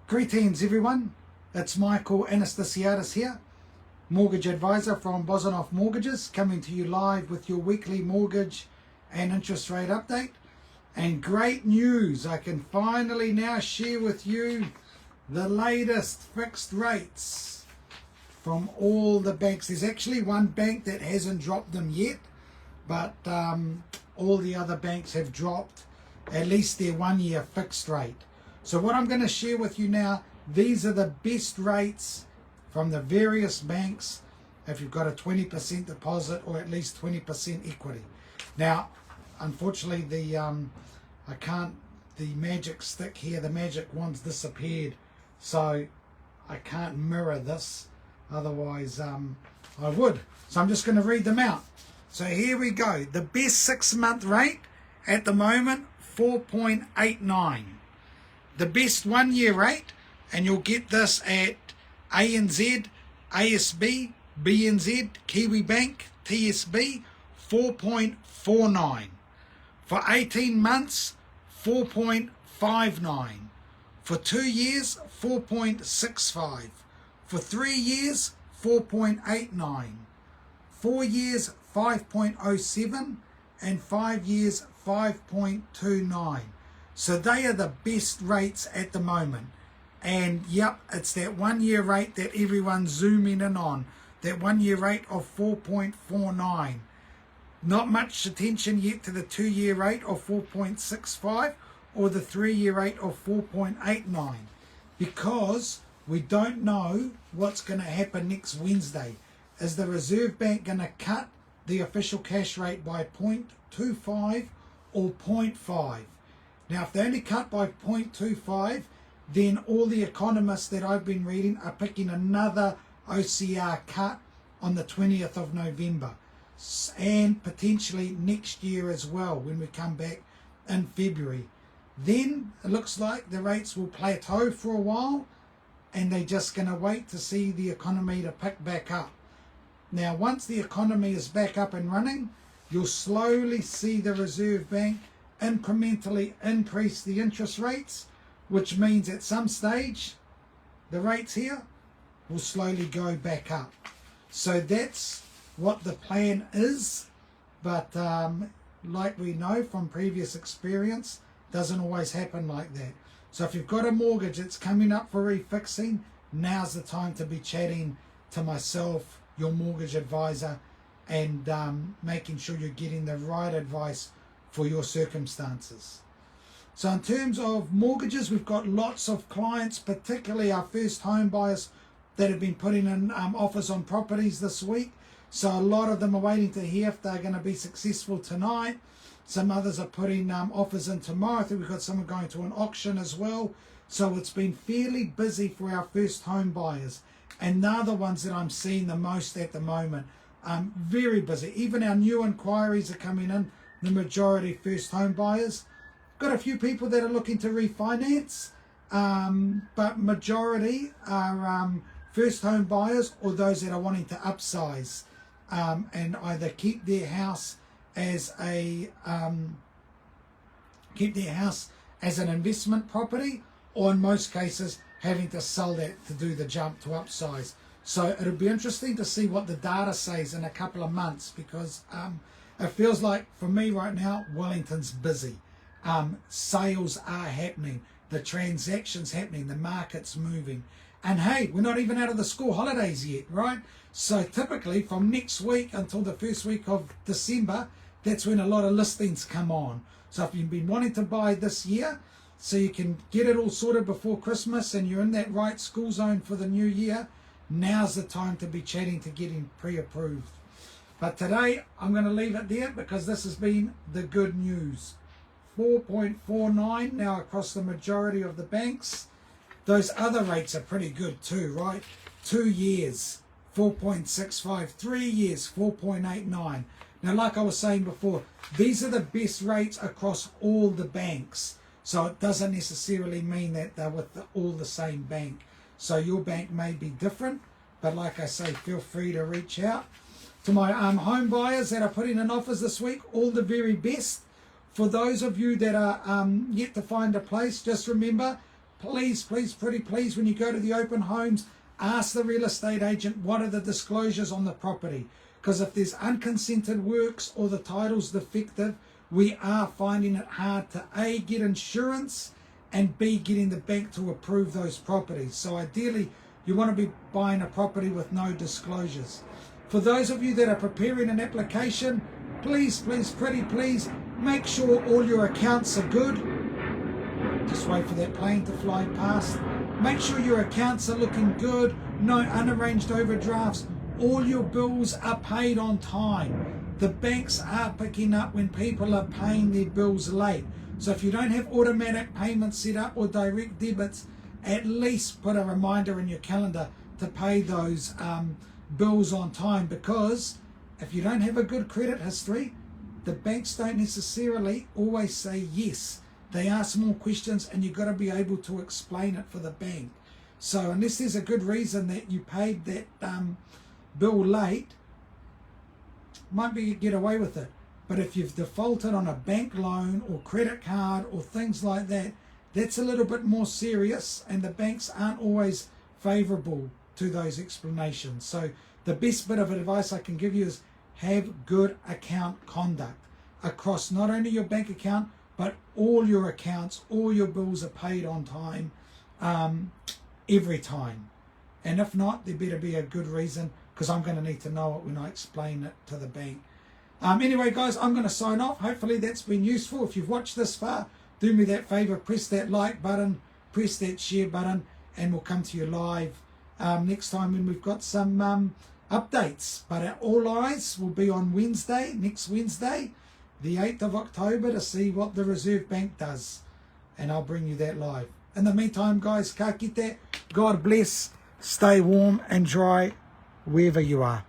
Greetings everyone, it's Michael Anastasiadis here, mortgage advisor from Bosanoff Mortgages, coming to you live with your weekly mortgage and interest rate update. And great news, I can finally now share with you the latest fixed rates from all the banks. There's actually one bank that hasn't dropped them yet, but all the other banks have dropped at least their 1 year fixed rate. So what I'm going to share with you now, these are the best rates from the various banks if you've got a 20% deposit or at least 20% equity. Now, unfortunately, the magic stick here, the magic wand's disappeared, so I can't mirror this. Otherwise, I would. So I'm just going to read them out. So here we go. The best 6 month rate at the moment, 4.89. The best 1 year rate, and you'll get this at ANZ, ASB, BNZ, Kiwi Bank, TSB, 4.49. For 18 months, 4.59. For 2 years, 4.65. For 3 years, 4.89. 4 years, 5.07. And 5 years, 5.29. So they are the best rates at the moment. And yep, it's that 1 year rate that everyone's zooming in on. That 1 year rate of 4.49. Not much attention yet to the 2 year rate of 4.65 or the 3 year rate of 4.89. Because we don't know what's going to happen next Wednesday. Is the Reserve Bank going to cut the official cash rate by 0.25 or 0.5? Now, if they only cut by 0.25, then all the economists that I've been reading are picking another OCR cut on the 20th of November. And potentially next year as well, when we come back in February. Then it looks like the rates will plateau for a while, and they're just going to wait to see the economy to pick back up. Now, once the economy is back up and running, you'll slowly see the Reserve Bank incrementally increase the interest rates, which means at some stage the rates here will slowly go back up. So that's what the plan is, but like we know from previous experience, doesn't always happen like that. So if you've got a mortgage that's coming up for refixing, now's the time to be chatting to myself, your mortgage advisor, and making sure you're getting the right advice for your circumstances. So in terms of mortgages, we've got lots of clients, particularly our first home buyers, that have been putting in offers on properties this week. So a lot of them are waiting to hear if they're going to be successful tonight. Some others are putting offers in tomorrow. I think we've got someone going to an auction as well. So it's been fairly busy for our first home buyers. And they're the ones that I'm seeing the most at the moment. Very busy. Even our new inquiries are coming in. The majority first home buyers. Got a few people that are looking to refinance, but majority are first home buyers or those that are wanting to upsize and either keep their house as an investment property, or in most cases having to sell that to do the jump to upsize. So it'll be interesting to see what the data says in a couple of months, because it feels like, for me right now, Wellington's busy. Sales are happening, the transactions happening, the market's moving. And hey, we're not even out of the school holidays yet, right? So typically from next week until the first week of December, that's when a lot of listings come on. So if you've been wanting to buy this year, so you can get it all sorted before Christmas and you're in that right school zone for the new year, now's the time to be chatting to getting pre-approved. But today, I'm going to leave it there because this has been the good news. 4.49 now across the majority of the banks. Those other rates are pretty good too, right? 2 years, 4.65. 3 years, 4.89. Now, like I was saying before, these are the best rates across all the banks. So it doesn't necessarily mean that they're with all the same bank. So your bank may be different, but like I say, feel free to reach out. To my home buyers that are putting in offers this week, all the very best. For those of you that are yet to find a place, just remember, please, pretty please, when you go to the open homes, ask the real estate agent what are the disclosures on the property. Because if there's unconsented works or the title's defective, we are finding it hard to A, get insurance, and B, getting the bank to approve those properties. So ideally, you want to be buying a property with no disclosures. For those of you that are preparing an application, please, pretty please, make sure all your accounts are good. Just wait for that plane to fly past. Make sure your accounts are looking good, no unarranged overdrafts, all your bills are paid on time. The banks are picking up when people are paying their bills late. So if you don't have automatic payments set up or direct debits, at least put a reminder in your calendar to pay those bills on time, because if you don't have a good credit history, the banks don't necessarily always say yes. They ask more questions and you've got to be able to explain it for the bank. So unless there's a good reason that you paid that bill late, might be get away with it. But if you've defaulted on a bank loan or credit card or things like that, that's a little bit more serious, and the banks aren't always favourable to those explanations. So the best bit of advice I can give you is have good account conduct across not only your bank account, but all your accounts, all your bills are paid on time, every time. And if not, there better be a good reason, because I'm going to need to know it when I explain it to the bank. Anyway, guys, I'm going to sign off. Hopefully that's been useful. If you've watched this far, do me that favour, press that like button, press that share button, and we'll come to you live next time when we've got some updates. But all eyes will be on Wednesday, next Wednesday, the 8th of October, to see what the Reserve Bank does. And I'll bring you that live. In the meantime, guys, ka kite, God bless, stay warm and dry wherever you are.